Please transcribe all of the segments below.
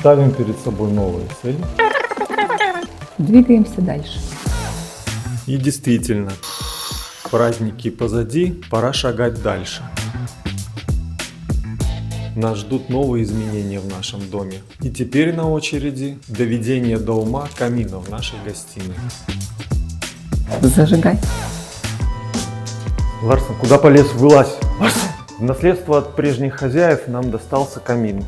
Ставим перед собой новые цели. Двигаемся дальше. И действительно, праздники позади, пора шагать дальше. Нас ждут новые изменения в нашем доме. И теперь на очереди доведение до ума камина в нашей гостиной. Зажигай. Ларсон, куда полез? Вылазь! Ларсон! В наследство от прежних хозяев нам достался камин.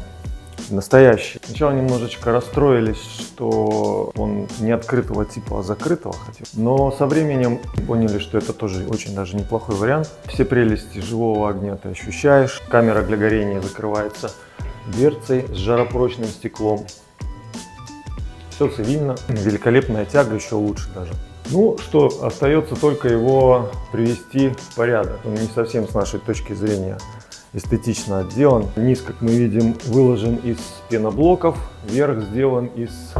Настоящий. Сначала немножечко расстроились, что он не открытого типа, а закрытого хотел. Но со временем поняли, что это тоже очень даже неплохой вариант. Все прелести живого огня ты ощущаешь. Камера для горения закрывается дверцей с жаропрочным стеклом. Все цивильно. Великолепная тяга, еще лучше даже. Ну что, остается только его привести в порядок. Он не совсем с нашей точки зрения эстетично отделан. Низ, как мы видим, выложен из пеноблоков, верх сделан из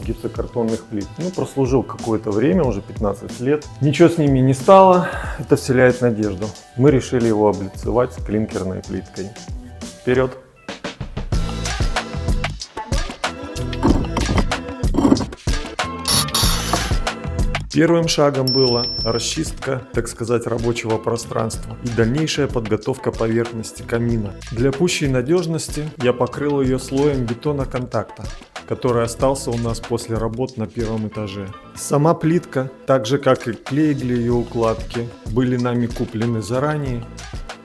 гипсокартонных плит. Ну, прослужил какое-то время, уже 15 лет. Ничего с ними не стало, это вселяет надежду. Мы решили его облицевать клинкерной плиткой. Вперед! Первым шагом была расчистка, так сказать, рабочего пространства и дальнейшая подготовка поверхности камина. Для пущей надежности я покрыл ее слоем бетоноконтакта, который остался у нас после работ на первом этаже. Сама плитка, так же как и клей для ее укладки, были нами куплены заранее.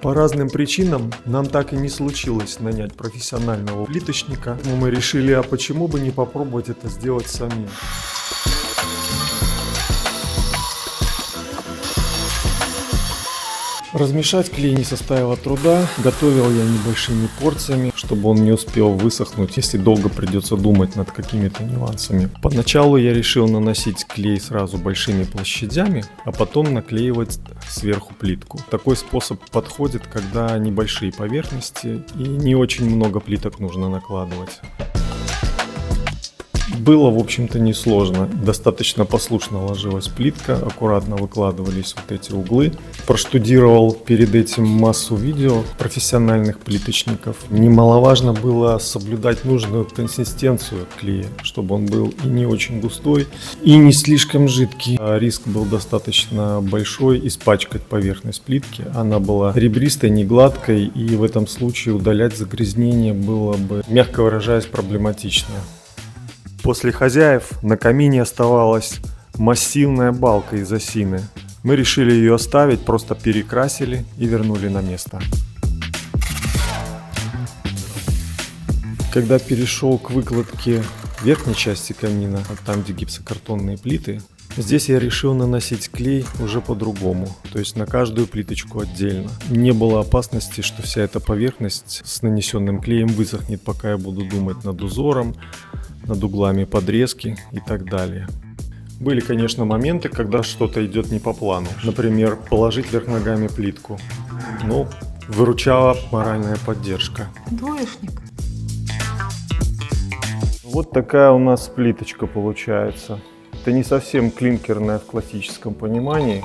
По разным причинам нам так и не случилось нанять профессионального плиточника, но мы решили, а почему бы не попробовать это сделать самим. Размешать клей не составило труда, готовил я небольшими порциями, чтобы он не успел высохнуть, если долго придется думать над какими-то нюансами. Поначалу я решил наносить клей сразу большими площадями, а потом наклеивать сверху плитку. Такой способ подходит, когда небольшие поверхности и не очень много плиток нужно накладывать. Было, в общем-то, несложно. Достаточно послушно ложилась плитка, аккуратно выкладывались вот эти углы. Проштудировал перед этим массу видео профессиональных плиточников. Немаловажно было соблюдать нужную консистенцию клея, чтобы он был и не очень густой, и не слишком жидкий. Риск был достаточно большой испачкать поверхность плитки. Она была ребристой, не гладкой, и в этом случае удалять загрязнение было бы, мягко выражаясь, проблематично. После хозяев на камине оставалась массивная балка из осины. Мы решили ее оставить, просто перекрасили и вернули на место. Когда перешел к выкладке верхней части камина, там где гипсокартонные плиты, здесь я решил наносить клей уже по-другому, то есть на каждую плиточку отдельно. Не было опасности, что вся эта поверхность с нанесенным клеем высохнет, пока я буду думать над узором, над углами подрезки и так далее. Были, конечно, моменты, когда что-то идет не по плану. Например, положить вверх ногами плитку. Но выручала моральная поддержка. Двоечник. Вот такая у нас плиточка получается. Это не совсем клинкерная в классическом понимании.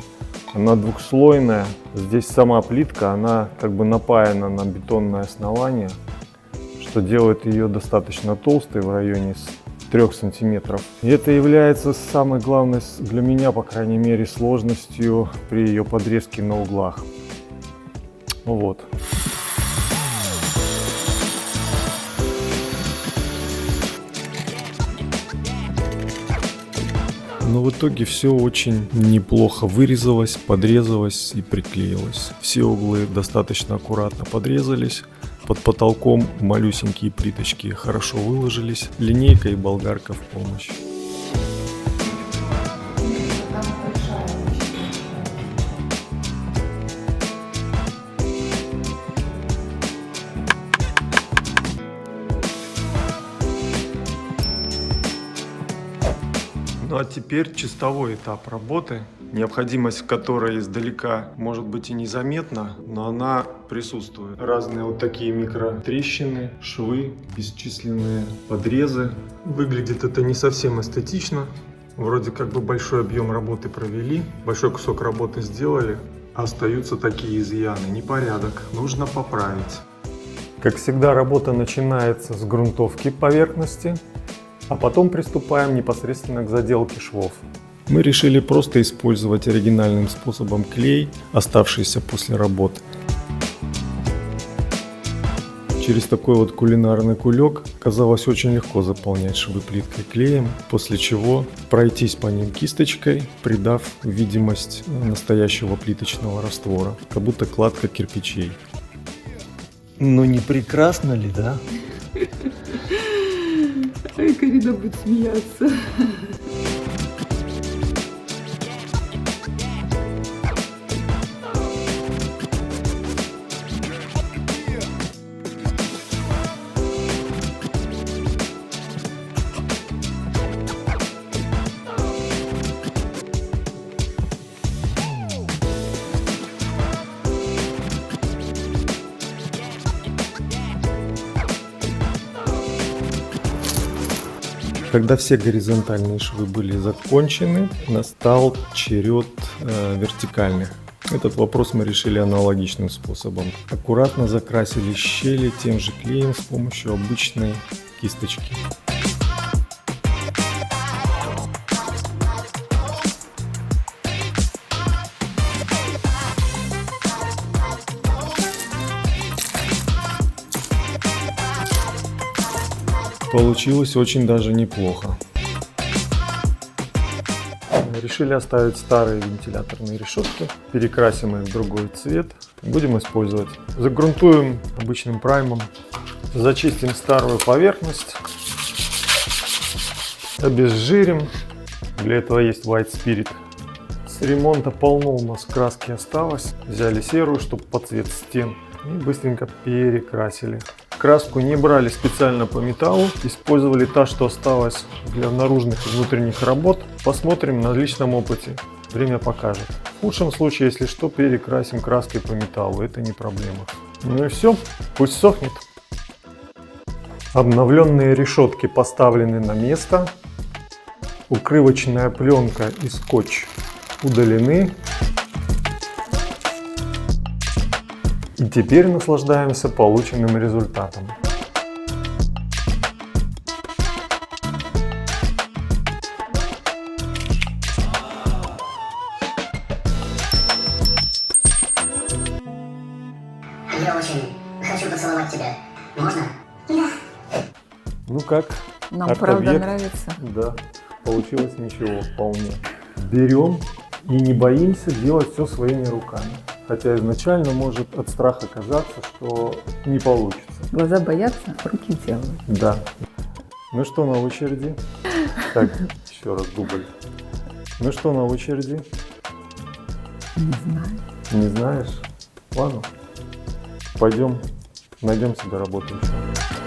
Она двухслойная. Здесь сама плитка, она как бы напаяна на бетонное основание, что делает ее достаточно толстой, в районе 3 сантиметров. И это является самой главной для меня, по крайней мере, сложностью при ее подрезке на углах. Вот. Но в итоге все очень неплохо вырезалось, подрезалось и приклеилось. Все углы достаточно аккуратно подрезались. Под потолком малюсенькие плиточки хорошо выложились. Линейка и болгарка в помощь. Ну а теперь чистовой этап работы, необходимость которой издалека может быть и незаметна, но она присутствует. Разные вот такие микротрещины, швы, бесчисленные подрезы. Выглядит это не совсем эстетично. Вроде как бы большой объем работы провели, большой кусок работы сделали, а остаются такие изъяны. Непорядок, нужно поправить. Как всегда, работа начинается с грунтовки поверхности, а потом приступаем непосредственно к заделке швов. Мы решили просто использовать оригинальным способом клей, оставшийся после работы. Через такой вот кулинарный кулек оказалось очень легко заполнять швы плиткой клеем, после чего пройтись по ним кисточкой, придав видимость настоящего плиточного раствора, как будто кладка кирпичей. Ну не прекрасно ли, да? Ой, Карина будет смеяться. Когда все горизонтальные швы были закончены, настал черед вертикальных. Этот вопрос мы решили аналогичным способом. Аккуратно закрасили щели тем же клеем с помощью обычной кисточки. Получилось очень даже неплохо. Решили оставить старые вентиляторные решетки, перекрасим их в другой цвет, будем использовать. Загрунтуем обычным праймом, зачистим старую поверхность, обезжирим, для этого есть White Spirit. С ремонта полно у нас краски осталось, взяли серую, чтобы под цвет стен, и быстренько перекрасили. Краску не брали специально по металлу, использовали та, что осталась для наружных и внутренних работ. Посмотрим на личном опыте, время покажет. В худшем случае, если что, перекрасим краской по металлу, это не проблема. Ну и все, пусть сохнет. Обновленные решетки поставлены на место, укрывочная пленка и скотч удалены. И теперь наслаждаемся полученным результатом. Я очень хочу поцеловать тебя. Можно? Да. Ну как? Нам Арт-объект? правда нравится. Да, получилось ничего вполне. Берем и не боимся делать все своими руками. Хотя изначально может от страха казаться, что не получится. Глаза боятся, руки делают. Да. Ну что на очереди? Так, еще раз дубль. Ну что на очереди? Не знаю. Не знаешь? Ладно. Пойдем, найдем себе работу еще.